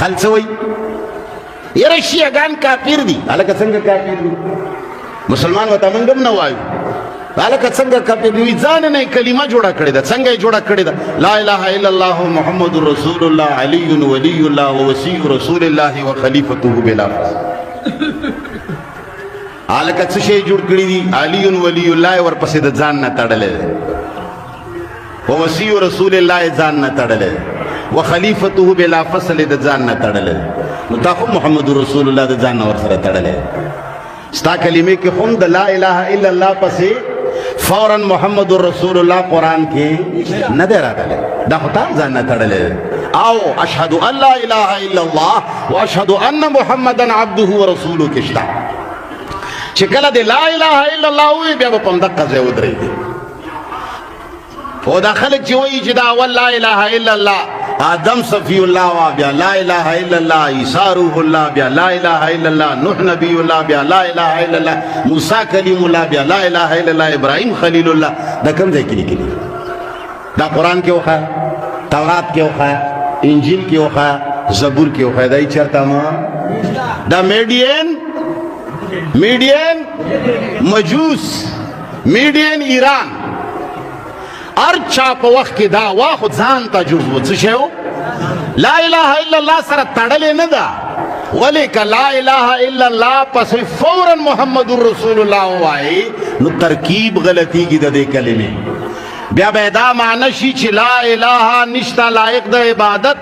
خلصوي یره شیعگان کافر دي هلکه څنګه کافر دي مسلمان وته موږ هم نه وایو هلکه څنګه کافر دي ځان نه کلمه جوړه کړې ده څنګه یې جوړه کړې ده لا اله الا الله محمد رسول الله علي ولي الله ووصي رسول الله وخليفته بلا هلکه څه شی جوړ کړی دي علي ولي الله ورپسې د ځان نه تړلې ووصي رسول الله ځان نه تړلې وخليفته بلا فصل د ځان نه تړلې نو تا خو محمد رسول الله د ځان نه ورسره تړلې ستا کلمې کې هم د لا اله الا الله پسې فوراً محمد رسول الله قرآن کې نه دی راغلی دا خو تا ځان نه تړلې او اشهد ان لا اله الا الله واشهد ان محمدا عبده ورسوله کې شته چې کله د لا اله الا الله وي بیا به په همدقه ځای ودرېږي او دا خلک چې وایي چې دا اول لا اله الا الله آدم صفی الله وا بیا لا اله الا الله عیسی روح الله بیا لا اله الا الله نوح نبی الله بیا لا اله الا الله موسی کلیم الله بیا لا اله الا الله ابراهیم خلیل الله دا کوم ځای کې لیکلي دا قرآن کې وخا تورات کې وخا انجیل کې وخا زبور کې وخا دا یې چېرته ما دا میډین مجوس میډین ایران هر چا په وخت کې دا واخو ځان ته جوړ و څه شی لا اله الا الله سره تړلې نه ده ولې که لا اله الا الله پسې فورا محمد رسول الله ووایي نو ترکیب غلطیږي د دې کلمې بیا به دا معنی شي چې لا اله نشته لایق د عبادت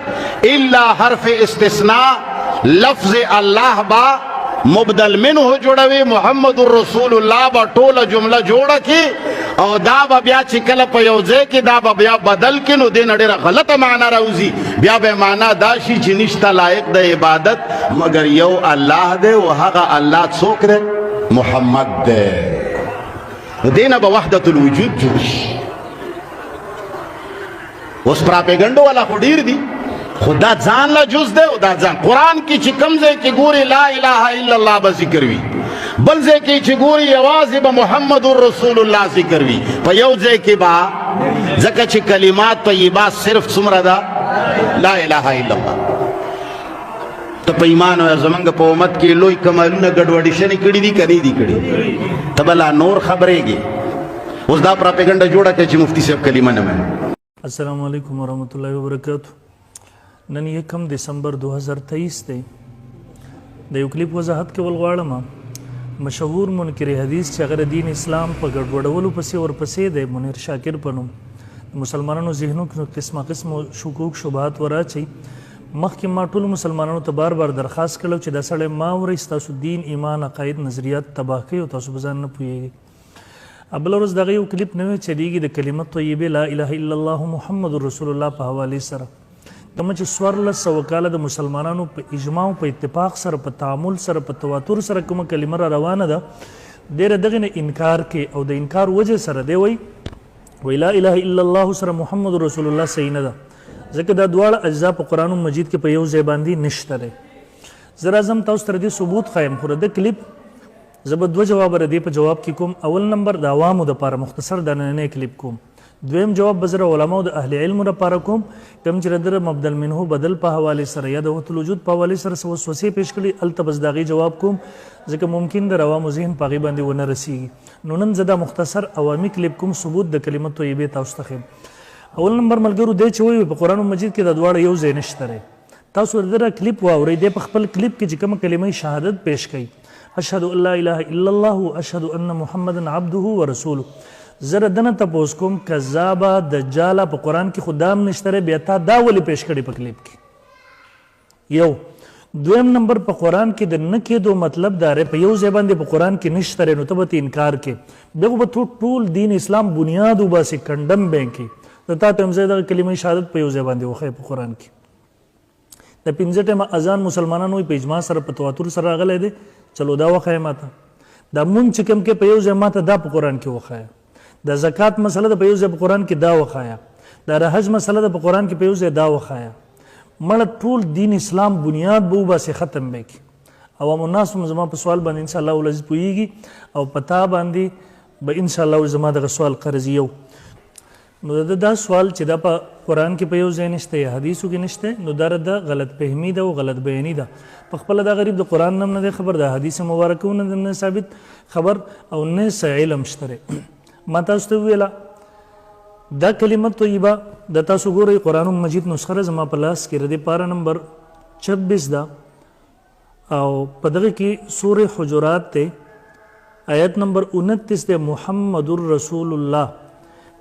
الا حرف استثناء لفظ الله با مبدل منه جوړوي محمد رسول الله با ټوله جمله جوړه کی او دا به بیا چې کله په یو ځای کې دا به بیا بدل کړي نو دې نه ډېره غلطه معنا راوځي بیا به معنا دا شي چې نشته لایق د عبادت مګر یو الله دی او هغه الله څوک دی محمد دی نو دې نه به وحدت الوجود جوړ شي اوس پراپیګنډو والا خو ډېر دي خو دا ځان له جز دی او دا ځان قرآن کې چې کوم ځای کې ګوري لا اله الا الله به ذکر وي بل ځای کې چې ګوري یوازې به محمد رسول الله ذکر وي په یو ځای کې به ځکه چې کلمات طیبات صرف څومره ده لا اله الا الله ته په ایمان او زمونږ په امت کې لوی کمالونه ګډوډي شنې کړي دي که نه دي کړي ته به لا نور خبرېږي اوس دا پراپیګنډه جوړه کړې چې مفتي صاحب کلمه نه مني. السلام علیکم ورحمۃ اللہ وبرکاتہ. نن 1 دسمبر 2023 دی. د یو کلیپ وضاحت کول غواړم. مشهور منکر حدیث چې هغه دین اسلام په ګډوډولو پسې ورپسې دی منیر شاکر په نوم مسلمانانو ذهنو کې قسمه قسم شکوک شبهات وراچي. مخکې ما ټولو مسلمانانو ته بار بار درخواست کړو چې دا سړی ما ورئ ستاسو دین ایمان عقاید نظریات تباه کوي او تاسو به ځان نه پوهیږئ. بله ورځ دغه یو کلیپ نوی چلیږي د کلمه طیبه لا اله الا الله محمد رسول الله په حوالې سره کومه چې 1400 کاله د مسلمانانو په اجماع او په اتفاق سره په تعامل سره په تواتر سره کومه کلمه را روانه ده ډېره دغه نه انکار کې او د انکار وجه سره دی وی لا اله الا الله سره محمد رسول الله صحیح نه ده ځکه دا دواړه اجزا په قرآن مجید کې په یو ځای باندې نشته دی. زه راځم تاسو ته دې ثبوت ښیم خو د کلیپ زه به 2 جواب ردی په جواب کې کوم. اول نمبر د عوامو دپاره مختصر د نننی کلیپ کوم. دویم جواب به زه علماو د اهل علمو دپاره کوم کوم چې د مبدل منه بدل په حوالې سره یا د وحدت الوجود په حوالې سره څه وسوسې پیش کړي هلته بس د هغې جواب کوم ځکه ممکن د عوامو ذهن په هغې باندې ونه رسیږي. نو نن زه دا مختصر عوامي کلیپ کوم ثبوت د کلمه طیبې تاسو ته ښیم. اول نمبر ملګرو دی چې وایي په قرآن مجید کې دا دواړه یو ځای نشته دی. تاسو د دغه کلیپ واورئ دی په خپل کلیپ کې چې کومه کلمه شهادت پیش کوي اشهد ان لا اله الا الله اشهد ان محمدا عبده ورسوله. زه دنه تپوس کوم کذابه دجاله په قرآن کې خو دام نشته بیا تا دا ولې پیش کړي په کلیپ کې یو. دویم نمبر په قرآن کې د نه کېدو مطلب دا دی په یو ځای باندې په قرآن کې نشته نو ته به انکار کې بیا خو به ټول دین اسلام بنیاد وباسې کنډم به یې کړي نو تا ته هم زه دغه کلمه شهادت په یو ځای باندې وښیې په قرآن کې. د 5 ټیمه اذان مسلمانانو په اجماع سره په تواتر سره راغلی دی چلو دا وښیه ماته. دا مونږ چې کوم کې په یو ځای ماته دا په قرآن کې وښیه. د زکات مسله د په یو ځای په قرآن کې دا وښیه. د حج مسله د په قرآن کې په یو ځای دا وښیه. مړه ټول دین اسلام بنیاد به وباسې ختم به کړي. عوام الناس هم زما په سوال باندې انشاءالله العزیز پوهیږي او په تا باندې به انشاءالله زما دغه سوال قرض یو. نو دا سوال چې دا په قرآن کې په یو ځای نشته یا حدیثو کې نشته نو دا د غلط فهمي ده او غلط بیاني ده. په خپله دا غریب د قرآن نم نه دی خبر، د حدیث مبارکو نه ثابت خبر او نه څه علم شته. ما تاسو ته وویله دا کلمه طیبه د تاسو ګورئ قرآن مجید نسخه زما په لاس کې د پاره نمبر 26 ده او په دغه کې سورې حجرات ته آیت نمبر 29 ده محمد رسول الله.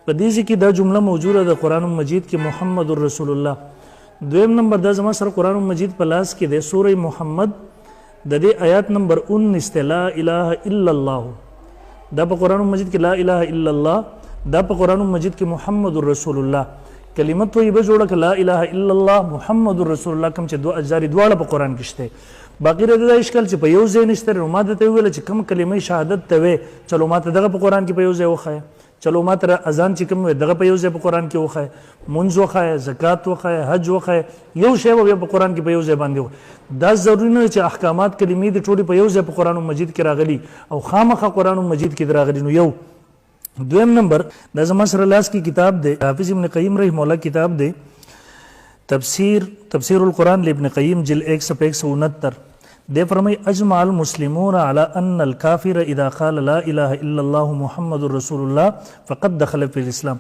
په دې کې دا جمله موجوده ده قرآن مجید کې محمد رسول الله. دویم نمبر دا زما سره قرآن مجید په لاس کې ده سورې محمد د دې آیات نمبر 19 لا اله الا الله. دا په قرآن مجید کې لا اله الا الله، دا په قرآن مجید کې محمد رسول الله. کلمه طیبه جوړه ک لا اله الا الله محمد رسول الله کوم چې دوه اجزاري دواړه په قرآن کې شته. باقی رده دا اشکال چې په یو ځای نشته. نو ما ته ویل چې کوم کلمه شهادت ته وې چلو ما ته دغه په قرآن کې په یو ځای وخایه، چلو ما ته اذان چې کوم وې دغه په یو ځای په قرآن کې وخایه، منځ وخایه، زکات وخایه، حج وخایه، یو شی به په قرآن کې په یو ځای باندې. دا ضروري نه چې احکامات کلمې د ټولې په یو ځای په قرآن مجید کې راغلي او خامخا قرآن مجید کې راغلي. نو یو دویم نمبر دا زما سره لاس کې کتاب دی حافظ ابن قیم رحم الله کتاب دی تفسیر القرآن لابن قیم جلد 1 صفحہ 169. دے فرمائی اجمع المسلمون على ان الكافر اذا قال لا اله الا الله محمد رسول الله فقد دخل في الاسلام.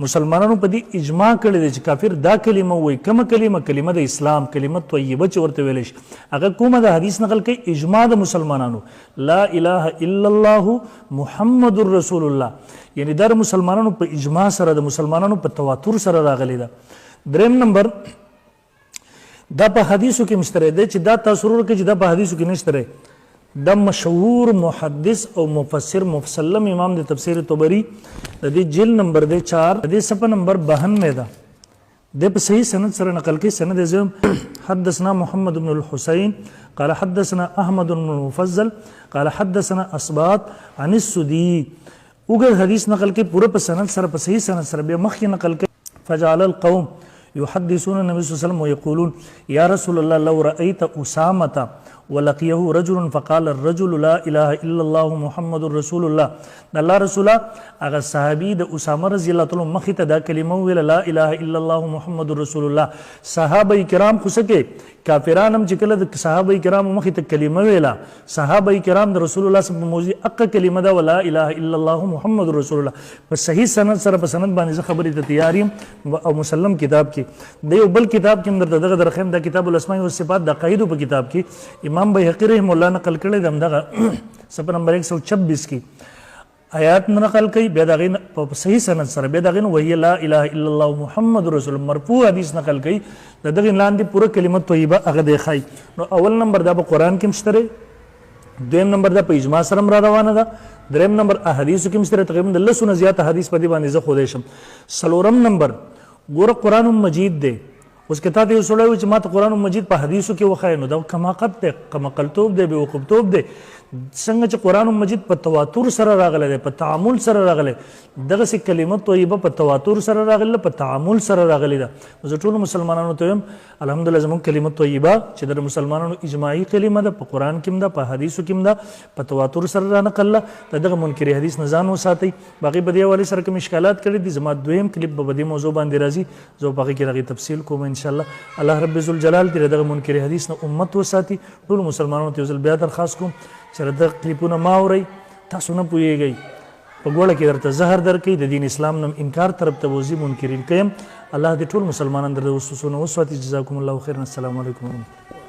مسلمانانو په دې اجماع کړی دی چې کافر دا کلمه وایي، کومه کلمه د اسلام کلمه طیبه چې ورته ویل شي هغه کومه د حدیث نقل کوي اجماع د مسلمانانو لا اله الا الله محمد رسول الله. یعنی دا مسلمانانو په اجماع سره د مسلمانانو په تواتر سره راغلی ده. دریم نمبر دا په حدیثو کې مشتره دی چې دا تاثر کې چې دا په حدیثو کې نشته. دا مشهور محدث او مفسر مفسلم امام د تفسیر طبری د دې جلد نمبر دی 4 د صفحه نمبر 92 ده. د په صحیح سند سره نقل کې سند زم حدثنا محمد بن الحسين قال حدثنا احمد بن المفضل قال حدثنا اسباط عن السدي. وګر حدیث نقل کې پوره په سند سره په صحیح سند سره به مخکې نقل کې فجعل القوم يحدثون النبي صلى الله عليه وسلم ويقولون يا رسول الله لو رأيت أسامة ولقيه رجل فقال الرجل لا اله الا الله محمد رسول الله. الله رسول هغه صحابي د اسامه رضی الله تعالی مخې ته دا کلمه ویل لا اله الا الله محمد رسول الله. صحابه کرام خو سکه کافران هم چې کله د صحابه کرام مخې ته کلمه ویلا صحابه کرام د رسول الله صلی الله علیه وسلم اق کلمه دا ولا اله الا الله محمد رسول الله. په صحیح سند سره په سند باندې خبرې ته تیاریم او مسلم کتاب کې د یو بل کتاب کې دغه درخم د کتاب الاسماء والصفات د قاعده په کتاب کې امام بیهقی رحم الله نقل کړی دغه صفحه نمبر 126 کې آیات نقل کوي بیا دغه په صحیح سند سره بیا دغه وهي لا اله الا الله محمد رسول الله مرفوع حدیث نقل کوي دغه لاندې پوره کلمه طیبه هغه دی خای. نو اول نمبر دا په قران کې مشتره، دویم نمبر دا په اجماع سره را روانه ده، دریم نمبر احادیث کې مشتره تقریبا د 100 نه زیات حدیث په دې باندې زه خو دې شم. سلورم نمبر ګوره قران مجید دی. اوس کته ته وسوړی چې ما ته قران مجید په حدیثو کې وخای نو دا کماقت دی، کمقلتوب دی، بیوقوفتوب دی. څنګه چې قران مجید په تواتر سره راغلی دی، په تعامل سره راغلی، دغه سي کلمه طیبه په تواتر سره راغلی، په تعامل سره راغلی ده. زه ټول مسلمانانو ته الحمدلله زموږ کلمه طیبه چې د مسلمانانو اجماعي کلمه ده، په قران کې ده، په حدیثو کې ده، په تواتر سره را نقل دغه منکر حدیث نه ځان وساتئ. باقي په دې حواله سره کوم اشکالات کړي دي زما دویم کلیپ په دې موضوع باندې راځي، زه په کې راغی تفصیل کوم ان شاء الله. الله رب ذوالجلال دې دغه منکر حدیث نه امت وساتي. ټول مسلمانانو ته بیا درخواست کوم چې د کلیپونه ما اورئ، تاسو نه پوهیږئ په ګوړه کې درته زهر درکوي، د دین اسلام نم انکار طرف ته وځي، منکرین کوم. الله دې ټول مسلمانان د وسوسو نه وساتي. جزاکم الله خیرا. السلام علیکم.